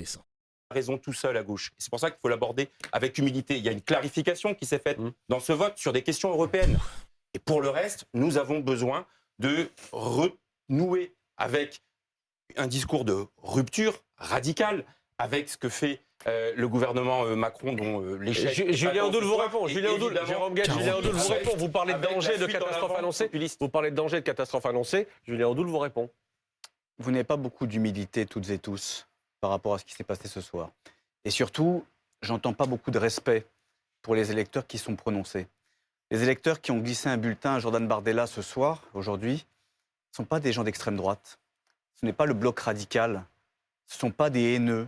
accepter ça. Raison tout seul à gauche. C'est pour ça qu'il faut l'aborder avec humilité. Il y a une clarification qui s'est faite dans ce vote sur des questions européennes. Et pour le reste, nous avons besoin de renouer avec un discours de rupture radicale avec ce que fait le gouvernement Macron, dont l'échec... Julien Audoul vous répond. Julien Audoul, Jérôme Guedj, Julien Audoul vous répond. Vous parlez de danger, de catastrophe annoncée. Vous parlez de danger, de catastrophe annoncée. Julien Audoul vous répond. Vous n'avez pas beaucoup d'humilité, toutes et tous, par rapport à ce qui s'est passé ce soir. Et surtout, j'entends pas beaucoup de respect pour les électeurs qui sont prononcés. Les électeurs qui ont glissé un bulletin à Jordan Bardella ce soir, aujourd'hui, ne sont pas des gens d'extrême droite. Ce n'est pas le bloc radical. Ce ne sont pas des haineux.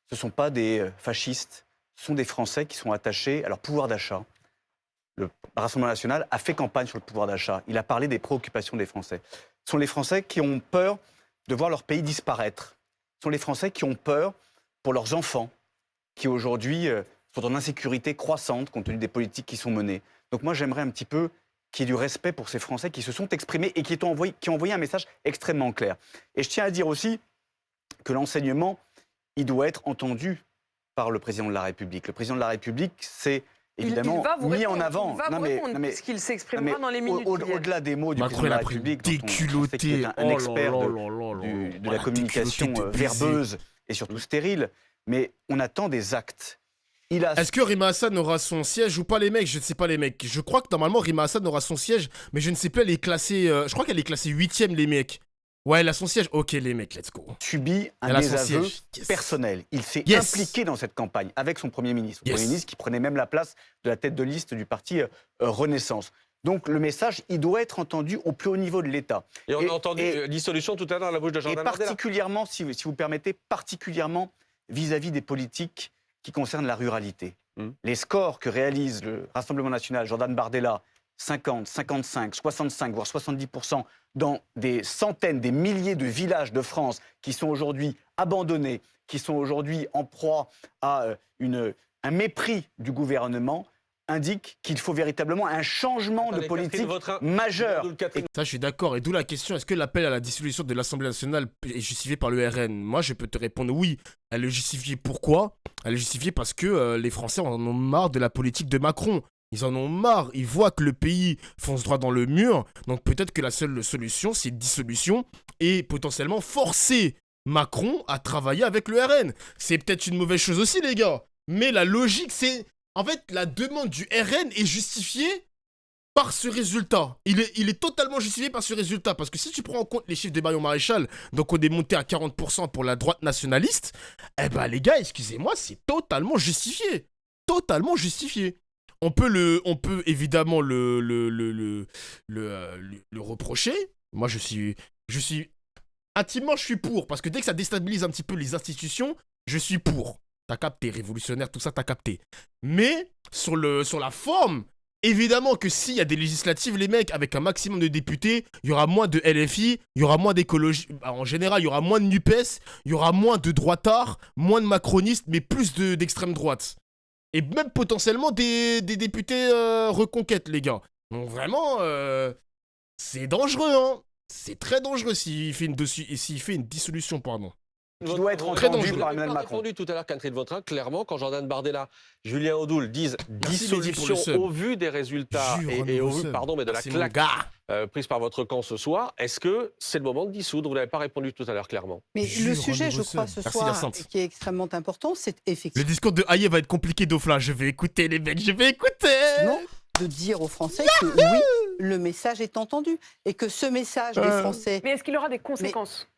Ce ne sont pas des fascistes. Ce sont des Français qui sont attachés à leur pouvoir d'achat. Le Rassemblement national a fait campagne sur le pouvoir d'achat. Il a parlé des préoccupations des Français. Ce sont les Français qui ont peur de voir leur pays disparaître. Ce sont les Français qui ont peur pour leurs enfants, qui aujourd'hui sont en insécurité croissante compte tenu des politiques qui sont menées. Donc moi, j'aimerais un petit peu qu'il y ait du respect pour ces Français qui se sont exprimés et qui ont envoyé un message extrêmement clair. Et je tiens à dire aussi que l'enseignement, il doit être entendu par le président de la République. Le président de la République, c'est évidemment mis en avant. Puisqu'il s'exprimera dans les minutes qui viennent. Au-delà des mots du président de la République, déculotté, un expert de la communication verbeuse et surtout stérile, mais on attend des actes. Est-ce que Rima Hassan aura son siège ou pas, les mecs? Je ne sais pas, les mecs. Je crois que normalement Rima Hassan aura son siège, mais je ne sais plus, elle est classée... je crois qu'elle est classée 8e, les mecs. Ouais, elle a son siège. Ok, les mecs, let's go. Subit un désaveu personnel. Il s'est impliqué dans cette campagne avec son Premier ministre. Le Premier ministre qui prenait même la place de la tête de liste du parti Renaissance. Donc le message, il doit être entendu au plus haut niveau de l'État. Et on a entendu dissolution tout à l'heure à la bouche de Jordan Bardella. Et particulièrement, si vous permettez, particulièrement vis-à-vis des politiques qui concernent la ruralité. Les scores que réalise le Rassemblement national, Jordan Bardella, 50, 55, 65, voire 70% dans des centaines, des milliers de villages de France qui sont aujourd'hui abandonnés, qui sont aujourd'hui en proie à un mépris du gouvernement, indique qu'il faut véritablement un changement de politique majeur. Ça, je suis d'accord. Et d'où la question, est-ce que l'appel à la dissolution de l'Assemblée nationale est justifié par le RN? Moi, je peux te répondre oui. Elle est justifiée. Pourquoi? Elle est justifiée parce que les Français en ont marre de la politique de Macron. Ils en ont marre. Ils voient que le pays fonce droit dans le mur. Donc peut-être que la seule solution, c'est dissolution et potentiellement forcer Macron à travailler avec le RN. C'est peut-être une mauvaise chose aussi, les gars. Mais la logique, c'est... En fait, la demande du RN est justifiée par ce résultat. Il est totalement justifié par ce résultat. Parce que si tu prends en compte les chiffres de Marion Maréchal, donc on est monté à 40% pour la droite nationaliste, eh ben les gars, excusez-moi, c'est totalement justifié. Totalement justifié. On peut évidemment le reprocher. Moi, je suis intimement, je suis pour. Parce que dès que ça déstabilise un petit peu les institutions, je suis pour. T'as capté, révolutionnaire, tout ça, t'as capté. Mais, sur la forme, évidemment que s'il y a des législatives, les mecs, avec un maximum de députés, il y aura moins de LFI, il y aura moins d'écologie. En général, il y aura moins de NUPES, il y aura moins de droitards, moins de macronistes, mais plus d'extrême droite. Et même potentiellement des députés reconquête, les gars. Donc vraiment, c'est dangereux, hein. C'est très dangereux s'il fait une dissolution, pardon. Qui doit être entendu par Emmanuel Macron. Répondu tout à l'heure, Catherine Vautrin, clairement, quand Jordan Bardella, Julien Audoul disent dissolution au vu des résultats et au vu, mais de la claque prise par votre camp ce soir, est-ce que c'est le moment de dissoudre? Vous n'avez pas répondu tout à l'heure, clairement. Mais le sujet, je crois, ce soir, qui est extrêmement important, c'est effectivement... Le discours de Hayé va être compliqué, Dauphin. Je vais écouter, les mecs, je vais écouter. Non, de dire aux Français que oui, le message est entendu et que ce message des Français... Mais est-ce qu'il aura des conséquences?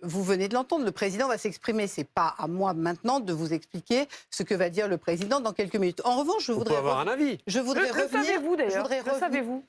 Vous venez de l'entendre, le président va s'exprimer. C'est pas à moi maintenant de vous expliquer ce que va dire le président dans quelques minutes. En revanche, je voudrais avoir un avis. Je voudrais savez-vous d'ailleurs?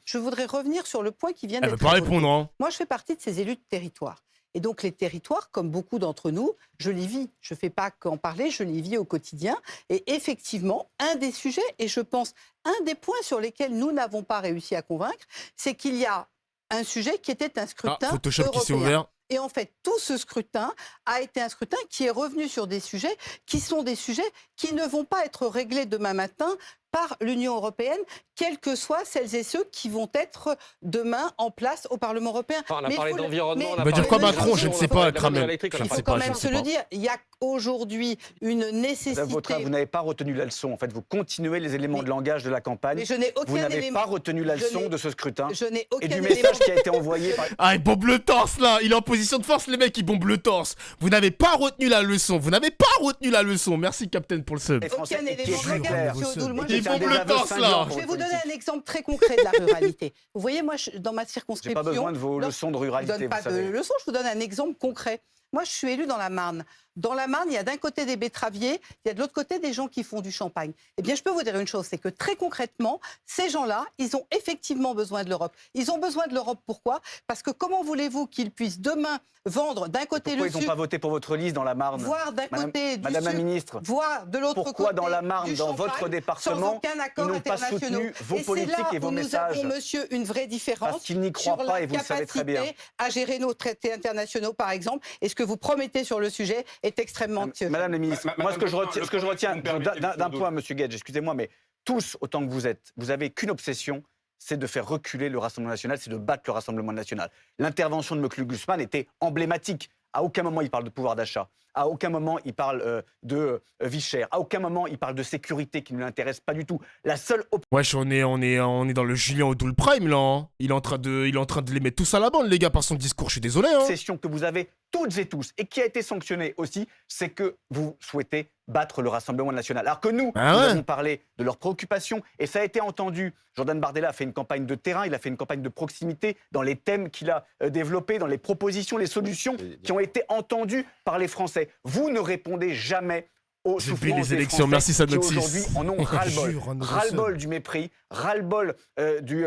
Je voudrais revenir sur le point qui vient d'être. Elle ne veut pas répondre. Hein. Moi, je fais partie de ces élus de territoire. Et donc les territoires, comme beaucoup d'entre nous, je les vis. Je ne fais pas qu'en parler, je les vis au quotidien. Et effectivement, un des sujets, et je pense un des points sur lesquels nous n'avons pas réussi à convaincre, c'est qu'il y a un sujet qui était un scrutin Photoshop européen. Qui s'est ouvert. Et en fait, tout ce scrutin a été un scrutin qui est revenu sur des sujets qui sont des sujets qui ne vont pas être réglés demain matin par l'Union européenne, quelles que soient celles et ceux qui vont être demain en place au Parlement européen. Enfin, on a parlé d'environnement, on a va dire quoi parlé Macron, je ne sais pas, Kramel. Il faut quand même se le dire, il y a aujourd'hui une nécessité... Vous n'avez pas retenu la leçon, en fait, vous continuez les éléments de langage de la campagne. Mais je n'ai aucun Vous n'avez élément... pas retenu la leçon de ce scrutin Je n'ai aucun et du élément... message qui a été envoyé par... Ah, il bombe le torse là. Il est en position de force, les mecs, il bombe le torse. Vous n'avez pas retenu la leçon. Vous n'avez pas retenu la leçon. Merci, Captain, pour le sub. Aucun élément de langage, monsieur Odoul. Moi, Il bombe le torse là. Je vais vous donner un exemple très concret de la ruralité. Vous voyez, moi, dans ma circonscription... J'ai pas besoin de vos leçons de ruralité, je ne donne pas de leçons, je vous donne un exemple concret. Moi, je suis élue dans la Marne. Dans la Marne, il y a d'un côté des betteraviers, il y a de l'autre côté des gens qui font du champagne. Eh bien, je peux vous dire une chose, c'est que très concrètement, ces gens-là, ils ont effectivement besoin de l'Europe. Ils ont besoin de l'Europe, pourquoi? Parce que comment voulez-vous qu'ils puissent demain vendre d'un côté le sucre... Pourquoi ils n'ont pas voté pour votre liste dans la Marne? Voire d'un côté du Madame la ministre, voire de l'autre côté. Pourquoi dans la Marne, dans votre département, ils n'ont pas soutenu vos politiques et vos messages? Nous avons, monsieur, une vraie différence. Parce qu'ils n'y croient pas et vous le savez très bien. À gérer nos traités internationaux, par exemple, et ce que vous promettez sur le sujet est extrêmement... Madame la ministre, moi ce que je retiens d'un point, monsieur Guedj, excusez-moi, mais tous, autant que vous êtes, vous avez qu'une obsession, c'est de faire reculer le Rassemblement national, c'est de battre le Rassemblement national. L'intervention de Meklu Guzman était emblématique. À aucun moment il parle de pouvoir d'achat. À aucun moment il parle de vie chère. À aucun moment il parle de sécurité qui ne l'intéresse pas du tout. La seule... Wesh, on est dans le Julien Odoul Prime là. Hein. Il est en train de les mettre tous à la bande, les gars, par son discours. Je suis désolé. Hein. L'obsession que vous avez toutes et tous et qui a été sanctionnée aussi, c'est que vous souhaitez battre le Rassemblement national. Alors que nous avons parlé de leurs préoccupations et ça a été entendu. Jordan Bardella a fait une campagne de terrain, il a fait une campagne de proximité dans les thèmes qu'il a développés, dans les propositions, les solutions qui ont été entendues par les Français. Vous ne répondez jamais aux souffrances des Français merci, qui aujourd'hui en ont ras-le-bol. Ras-le-bol du mépris, ras-le-bol du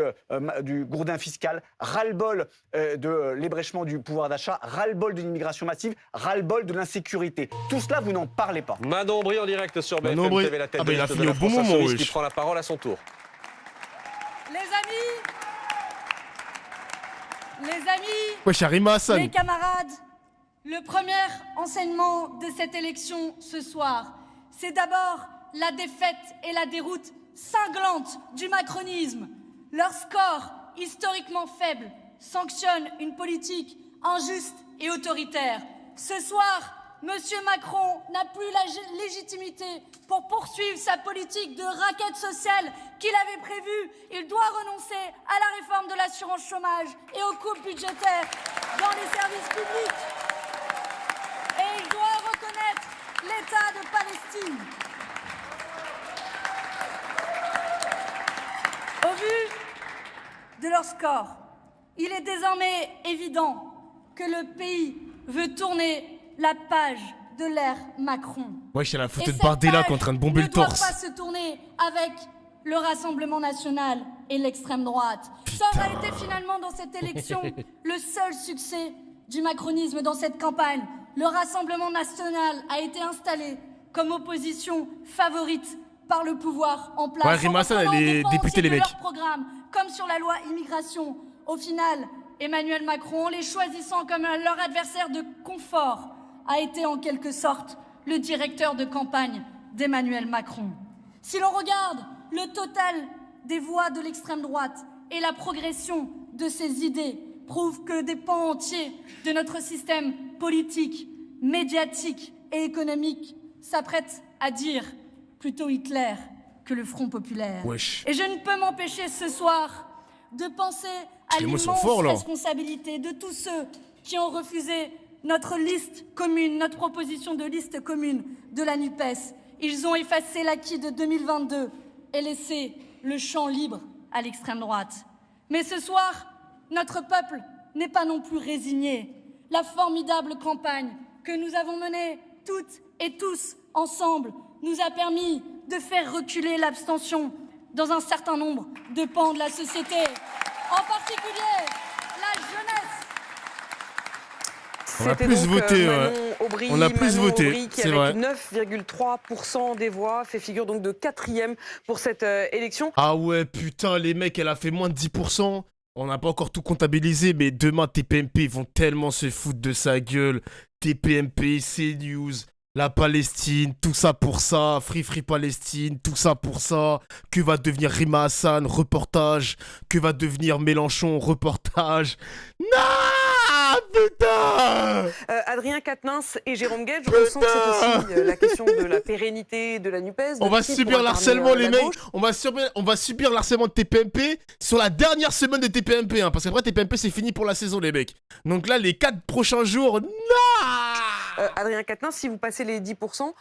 gourdin fiscal, ras-le-bol de l'hébrèchement du pouvoir d'achat, ras-le-bol de l'immigration massive, ras-le-bol de l'insécurité. Tout cela, vous n'en parlez pas. Manon Bry en direct sur BFM TV, la tête il a fini au bon moment, qui prend la parole à son tour. Les amis, wesh, Arima Hassan. les camarades, le premier enseignement de cette élection ce soir, c'est d'abord la défaite et la déroute cinglante du macronisme. Leur score historiquement faible sanctionne une politique injuste et autoritaire. Ce soir, M. Macron n'a plus la légitimité pour poursuivre sa politique de raquette sociale qu'il avait prévue. Il doit renoncer à la réforme de l'assurance chômage et aux coupes budgétaires dans les services publics. Et il doit reconnaître l'État de Palestine. Au vu de leur score, il est désormais évident que le pays veut tourner la page de l'ère Macron. Wesh, il y a la photo de Bardella qui est en train de bomber le torse. Ne doit pas se tourner avec le Rassemblement national et l'extrême droite. Ça aura été finalement dans cette élection le seul succès du macronisme dans cette campagne. Le Rassemblement national a été installé comme opposition favorite par le pouvoir en place. Ouais, Rima Hassan, elle est députée, les mecs. Leur programme, comme sur la loi immigration. Au final, Emmanuel Macron, en les choisissant comme leur adversaire de confort, a été en quelque sorte le directeur de campagne d'Emmanuel Macron. Si l'on regarde le total des voix de l'extrême droite et la progression de ses idées prouvent que des pans entiers de notre système politique, médiatique et économique s'apprêtent à dire plutôt Hitler que le Front populaire. Wesh. Et je ne peux m'empêcher ce soir de penser à l'immense responsabilité de tous ceux qui ont refusé notre liste commune, notre proposition de liste commune de la NUPES. Ils ont effacé l'acquis de 2022 et laissé le champ libre à l'extrême droite. Mais ce soir, notre peuple n'est pas non plus résigné. La formidable campagne que nous avons menée toutes et tous ensemble nous a permis de faire reculer l'abstention dans un certain nombre de pans de la société, en particulier la jeunesse. On a plus voté, on a plus voté, c'est vrai. 9,3% des voix, fait figure donc de 4e pour cette élection. Ah ouais, putain, les mecs, elle a fait moins de 10%. On n'a pas encore tout comptabilisé, mais demain, TPMP, ils vont tellement se foutre de sa gueule. TPMP, CNews, La Palestine, tout ça pour ça, Free Palestine, tout ça pour ça. Que va devenir Rima Hassan, reportage. Que va devenir Mélenchon, reportage. Non, putain. Adrien Quatennens et Jérôme Guedj, je ressens que c'est aussi la question de la pérennité de la NUPES. On va subir l'harcèlement, les mecs. On va subir l'harcèlement de TPMP sur la dernière semaine de TPMP, hein, parce qu'après TPMP c'est fini pour la saison, les mecs. Donc là, les 4 prochains jours, non. Adrien Quatennens, si vous passez les 10%,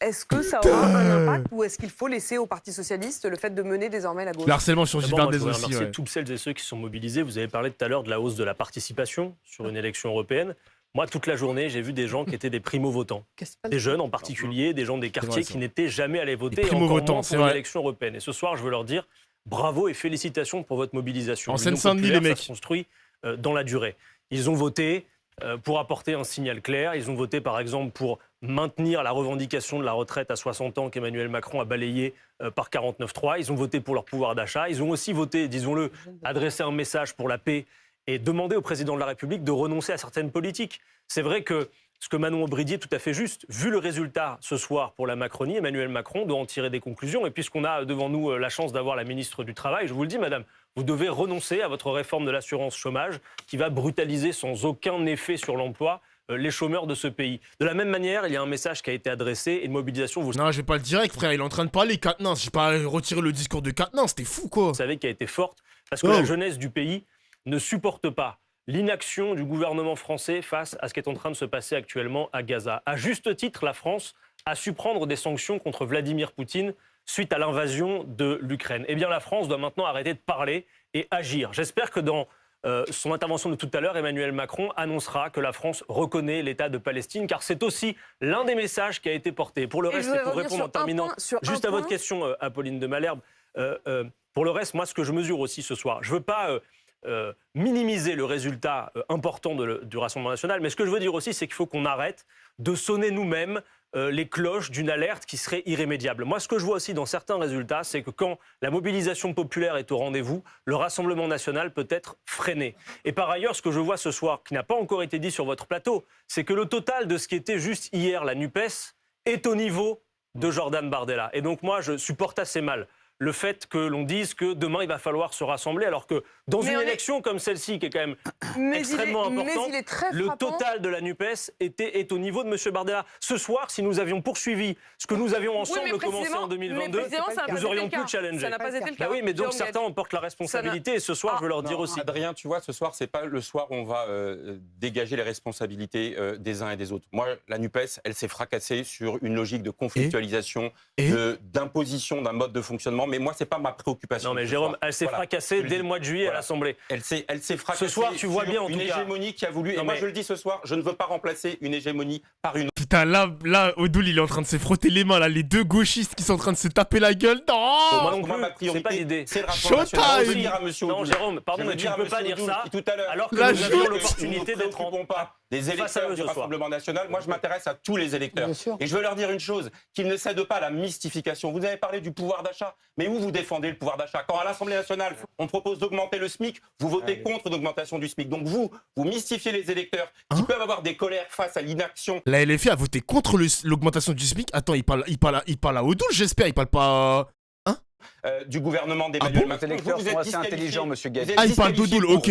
est-ce que ça aura un impact ou est-ce qu'il faut laisser au Parti Socialiste le fait de mener désormais la gauche? Le harcèlement sur Gilbert Desnos aussi. Je voudrais remercier toutes celles et ceux qui sont mobilisés. Vous avez parlé tout à l'heure de la hausse de la participation sur une élection européenne. Moi, toute la journée, j'ai vu des gens qui étaient des primo-votants. Des jeunes en particulier, des gens des quartiers qui n'étaient jamais allés voter, et encore moins pour une élection européenne. Et ce soir, je veux leur dire bravo et félicitations pour votre mobilisation. En Seine-Saint-Denis, les mecs. Ça se construit dans la durée. Ils ont voté pour apporter un signal clair. Ils ont voté, par exemple, pour maintenir la revendication de la retraite à 60 ans qu'Emmanuel Macron a balayée par 49.3. Ils ont voté pour leur pouvoir d'achat. Ils ont aussi voté, disons-le, adresser un message pour la paix et demander au président de la République de renoncer à certaines politiques. C'est vrai que ce que Manon Aubry dit est tout à fait juste. Vu le résultat ce soir pour la Macronie, Emmanuel Macron doit en tirer des conclusions. Et puisqu'on a devant nous la chance d'avoir la ministre du Travail, je vous le dis, madame, vous devez renoncer à votre réforme de l'assurance chômage qui va brutaliser sans aucun effet sur l'emploi les chômeurs de ce pays. De la même manière, il y a un message qui a été adressé et une mobilisation... Non, je vais pas le direct, frère, il est en train de parler, Quatennens. Je vais pas retirer le discours de Quatennens, c'était fou, quoi. Vous savez, qui a été forte, parce que la jeunesse du pays ne supporte pas l'inaction du gouvernement français face à ce qui est en train de se passer actuellement à Gaza. À juste titre, la France a su prendre des sanctions contre Vladimir Poutine suite à l'invasion de l'Ukraine. Eh bien, la France doit maintenant arrêter de parler et agir. J'espère que dans son intervention de tout à l'heure, Emmanuel Macron annoncera que la France reconnaît l'État de Palestine, car c'est aussi l'un des messages qui a été porté. Pour le reste, et pour répondre en terminant, juste à votre question, Apolline de Malherbe, pour le reste, moi, ce que je mesure aussi ce soir, je ne veux pas... minimiser le résultat important du Rassemblement national. Mais ce que je veux dire aussi, c'est qu'il faut qu'on arrête de sonner nous-mêmes les cloches d'une alerte qui serait irrémédiable. Moi, ce que je vois aussi dans certains résultats, c'est que quand la mobilisation populaire est au rendez-vous, le Rassemblement national peut être freiné. Et par ailleurs, ce que je vois ce soir, qui n'a pas encore été dit sur votre plateau, c'est que le total de ce qui était juste hier la NUPES est au niveau de Jordan Bardella. Et donc moi, je supporte assez mal le fait que l'on dise que demain il va falloir se rassembler, alors que dans une élection comme celle-ci, qui est quand même extrêmement importante, le total de la NUPES est au niveau de M. Bardella. Ce soir, si nous avions poursuivi ce que nous avions ensemble commencé en 2022, nous aurions pu challenger. Ça n'a pas été le cas. Oui, mais donc certains en portent la responsabilité, et ce soir, je veux leur dire aussi. Adrien, tu vois, ce soir, c'est pas le soir où on va dégager les responsabilités des uns et des autres. Moi, la NUPES, elle s'est fracassée sur une logique de conflictualisation, d'imposition d'un mode de fonctionnement. Mais moi, c'est pas ma préoccupation. Non, mais Jérôme, elle s'est fracassée dès le mois de juillet à l'Assemblée. Elle s'est fracassée. Ce soir, tu vois bien, en tout cas, une hégémonie qui a voulu. Et moi, je le dis ce soir, je ne veux pas remplacer une hégémonie par une. Putain, là, Odoul, il est en train de se frotter les mains, là, les deux gauchistes qui sont en train de se taper la gueule. Non, moi non plus, ma priorité, c'est pas l'idée. C'est le Rassemblement national. Non, Jérôme, pardon, mais tu ne peux pas dire ça tout à l'heure, alors que nous avions l'opportunité d'être en des électeurs du Rassemblement national. Moi, je m'intéresse à tous les électeurs. Et je veux leur dire une chose, qu'ils ne cèdent pas à la mystification. Vous avez parlé du pouvoir d'achat, mais où vous défendez le pouvoir d'achat? Quand à l'Assemblée nationale, on propose d'augmenter le SMIC, vous votez contre l'augmentation du SMIC. Donc vous mystifiez les électeurs qui peuvent avoir des colères face à l'inaction. La LFI a voté contre l'augmentation du SMIC. Attends, il parle à Odoul, j'espère, il parle pas... Du gouvernement d'Emmanuel Macron. Les électeurs sont assez intelligents, monsieur Guedj. Ah, il parle d'Odoul, ok.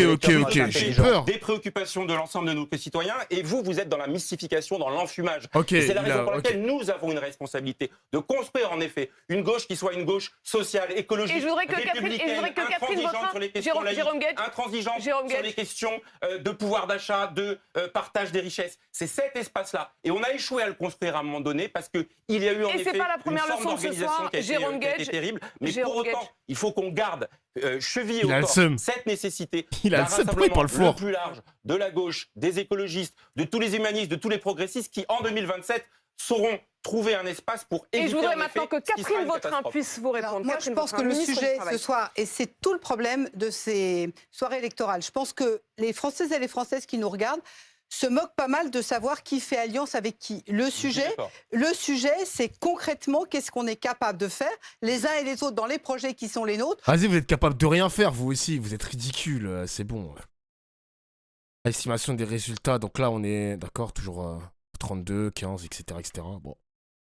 J'ai peur. Des préoccupations de l'ensemble de nos concitoyens, et vous êtes dans la mystification, dans l'enfumage. Okay, c'est la raison pour laquelle nous avons une responsabilité de construire en effet une gauche qui soit une gauche sociale, écologique, républicaine, intransigeante sur les questions laïques, intransigeante sur les questions de pouvoir d'achat, de partage des richesses. C'est cet espace-là. Et on a échoué à le construire à un moment donné parce qu'il y a eu en effet une forme d'organisation qui a été terrible. Mais pour autant, il faut qu'on garde chevillé au corps cette nécessité d'un rassemblement le plus large de la gauche, des écologistes, de tous les humanistes, de tous les progressistes qui, en 2027, sauront trouver un espace pour éviter. Et je voudrais maintenant que Catherine Vautrin puisse vous répondre. Alors, moi, je pense que le sujet ce soir, et c'est tout le problème de ces soirées électorales, je pense que les Françaises et les Françaises qui nous regardent se moquent pas mal de savoir qui fait alliance avec qui. Le sujet, c'est concrètement qu'est-ce qu'on est capable de faire, les uns et les autres, dans les projets qui sont les nôtres. Vas-y, vous êtes capable de rien faire, vous aussi, vous êtes ridicule, c'est bon. Estimation des résultats, donc là, on est d'accord, toujours 32, 15, etc. etc. Bon,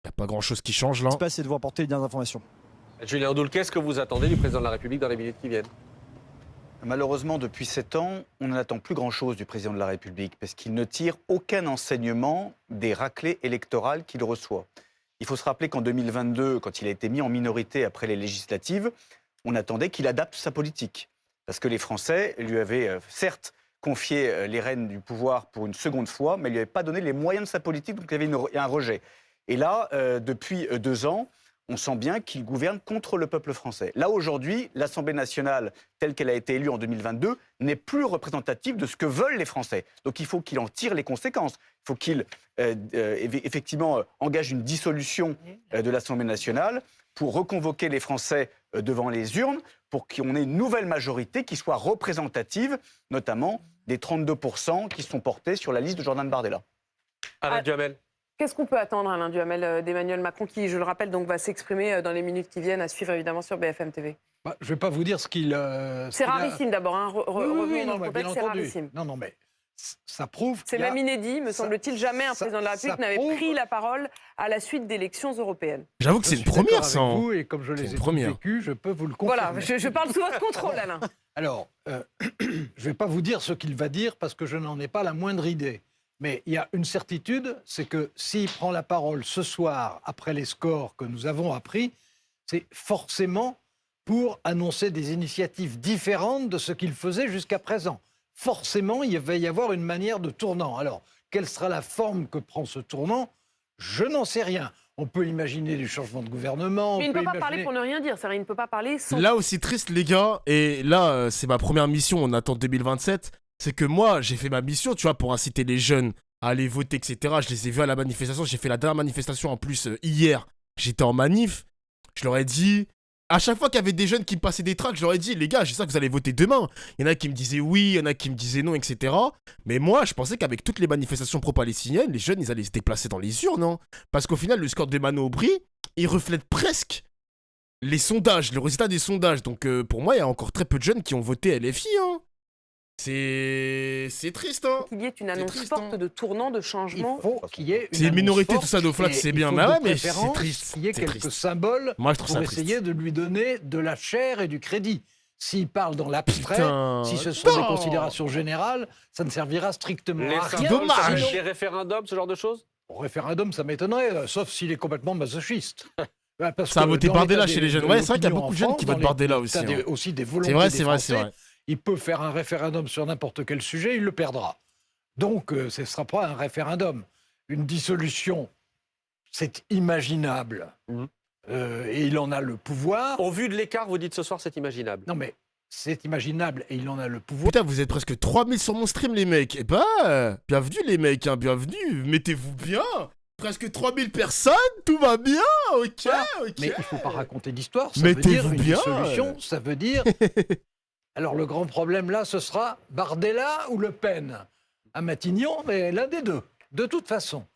il n'y a pas grand-chose qui change là. Ce qui se passe, c'est de vous apporter les dernières informations. Julien Audoul, qu'est-ce que vous attendez du président de la République dans les minutes qui viennent? Malheureusement, depuis 7 ans, on n'attend plus grand-chose du président de la République parce qu'il ne tire aucun enseignement des raclées électorales qu'il reçoit. Il faut se rappeler qu'en 2022, quand il a été mis en minorité après les législatives, on attendait qu'il adapte sa politique. Parce que les Français lui avaient certes confié les rênes du pouvoir pour une seconde fois, mais ne lui avaient pas donné les moyens de sa politique, donc il y avait un rejet. Et là, depuis 2 ans, on sent bien qu'il gouverne contre le peuple français. Là, aujourd'hui, l'Assemblée nationale, telle qu'elle a été élue en 2022, n'est plus représentative de ce que veulent les Français. Donc il faut qu'il en tire les conséquences. Il faut qu'il, effectivement, engage une dissolution de l'Assemblée nationale pour reconvoquer les Français devant les urnes, pour qu'on ait une nouvelle majorité qui soit représentative, notamment des 32% qui sont portés sur la liste de Jordan Bardella. Alain Duhamel. Qu'est-ce qu'on peut attendre, Alain Duhamel, d'Emmanuel Macron, qui, je le rappelle, donc, va s'exprimer dans les minutes qui viennent, à suivre évidemment sur BFM TV? Je ne vais pas vous dire ce qu'il... c'est rarissime d'abord, hein. Oui, dans le contexte, c'est rarissime. Non, mais ça prouve... C'est même inédit, me semble-t-il, jamais un président de la République n'avait pris la parole à la suite d'élections européennes. J'avoue que c'est une première, ça. Vous, et comme je les ai vécus, je peux vous le confirmer. Voilà, je parle sous votre contrôle, Alain. Alors, je ne vais pas vous dire ce qu'il va dire parce que je n'en ai pas la moindre idée. Mais il y a une certitude, c'est que s'il prend la parole ce soir, après les scores que nous avons appris, c'est forcément pour annoncer des initiatives différentes de ce qu'il faisait jusqu'à présent. Forcément, il va y avoir une manière de tournant. Alors, quelle sera la forme que prend ce tournant? Je n'en sais rien. On peut imaginer du changement de gouvernement. Mais il ne peut pas parler pour ne rien dire. C'est-à-dire, il ne peut pas parler sans... Là aussi triste, les gars, et là, c'est ma première mission, on attend 2027, c'est que moi, j'ai fait ma mission, tu vois, pour inciter les jeunes à aller voter, etc. Je les ai vus à la manifestation, j'ai fait la dernière manifestation en plus hier. J'étais en manif, je leur ai dit... À chaque fois qu'il y avait des jeunes qui me passaient des tracts, je leur ai dit, les gars, je sais que vous allez voter demain. Il y en a qui me disaient oui, il y en a qui me disaient non, etc. Mais moi, je pensais qu'avec toutes les manifestations pro-palestiniennes, les jeunes, ils allaient se déplacer dans les urnes, non? Parce qu'au final, le score de Mano Aubry, il reflète presque les sondages, le résultat des sondages. Donc pour moi, il y a encore très peu de jeunes qui ont voté LFI, hein. C'est triste, hein. Qu'il y ait une annonce forte de tournant, de changement. Il faut qu'il y ait c'est une minorité, tout ça, Doflac, c'est bien. Mais ouais, mais c'est triste. Qu'il y ait quelques symboles pour essayer de lui donner de la chair et du crédit. S'il parle dans l'abstrait, si ce sont des considérations générales, ça ne servira strictement à rien. Dommage. Les référendums, ce genre de choses? Au référendum, ça m'étonnerait, sauf s'il est complètement masochiste. Ça a voté Bardella chez les jeunes. Ouais, c'est vrai qu'il y a beaucoup de jeunes qui votent Bardella aussi. Il y a aussi des volontés des Français. C'est vrai. Il peut faire un référendum sur n'importe quel sujet, il le perdra. Donc, ce ne sera pas un référendum. Une dissolution, c'est imaginable. Et il en a le pouvoir. Au vu de l'écart, vous dites ce soir, c'est imaginable. Non, mais c'est imaginable et il en a le pouvoir. Putain, vous êtes presque 3000 sur mon stream, les mecs. Eh bah, bienvenue, les mecs, hein, bienvenue. Mettez-vous bien. Presque 3000 personnes, tout va bien, ok. Mais il ne faut pas raconter d'histoire, ça veut dire une dissolution, ça veut dire... Alors le grand problème là, ce sera Bardella ou Le Pen à Matignon, mais l'un des deux, de toute façon.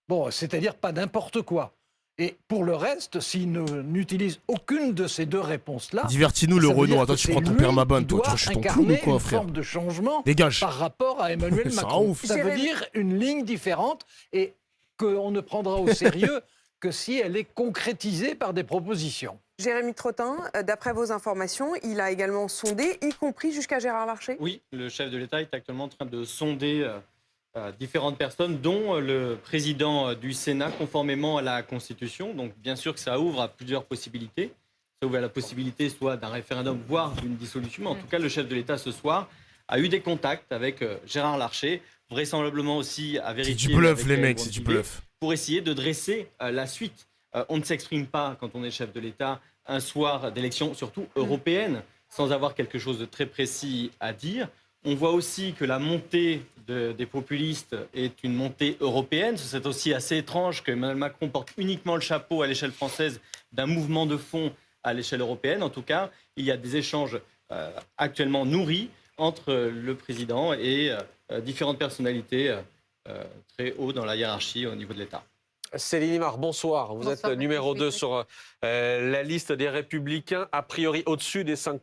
Bon, c'est-à-dire pas n'importe quoi. Et pour le reste, s'il n'utilise aucune de ces deux réponses-là... Divertis-nous le Renaud, attends, tu prends ton permabonne, toi, je suis ton clown ou quoi, frère? Une forme de changement Dégage. Par rapport à Emmanuel Macron. Ça veut dire une ligne différente et qu'on ne prendra au sérieux que si elle est concrétisée par des propositions. Jérémy Trottin, d'après vos informations, il a également sondé, y compris jusqu'à Gérard Larcher? Oui, le chef de l'État est actuellement en train de sonder différentes personnes, dont le président du Sénat, conformément à la Constitution. Donc bien sûr que ça ouvre à plusieurs possibilités. Ça ouvre à la possibilité soit d'un référendum, voire d'une dissolution. Mais en tout cas, le chef de l'État, ce soir, a eu des contacts avec Gérard Larcher, vraisemblablement aussi à vérifier... C'est du bluff, les mecs, c'est du bluff. Pour essayer de dresser la suite. On ne s'exprime pas, quand on est chef de l'État, un soir d'élection, surtout européenne, sans avoir quelque chose de très précis à dire. On voit aussi que la montée des populistes est une montée européenne. C'est aussi assez étrange que Emmanuel Macron porte uniquement le chapeau à l'échelle française d'un mouvement de fond à l'échelle européenne. En tout cas, il y a des échanges actuellement nourris entre le président et différentes personnalités très haut dans la hiérarchie au niveau de l'État. Céline Imar, bonsoir. Vous êtes numéro 2 sur la liste des Républicains, a priori au-dessus des 5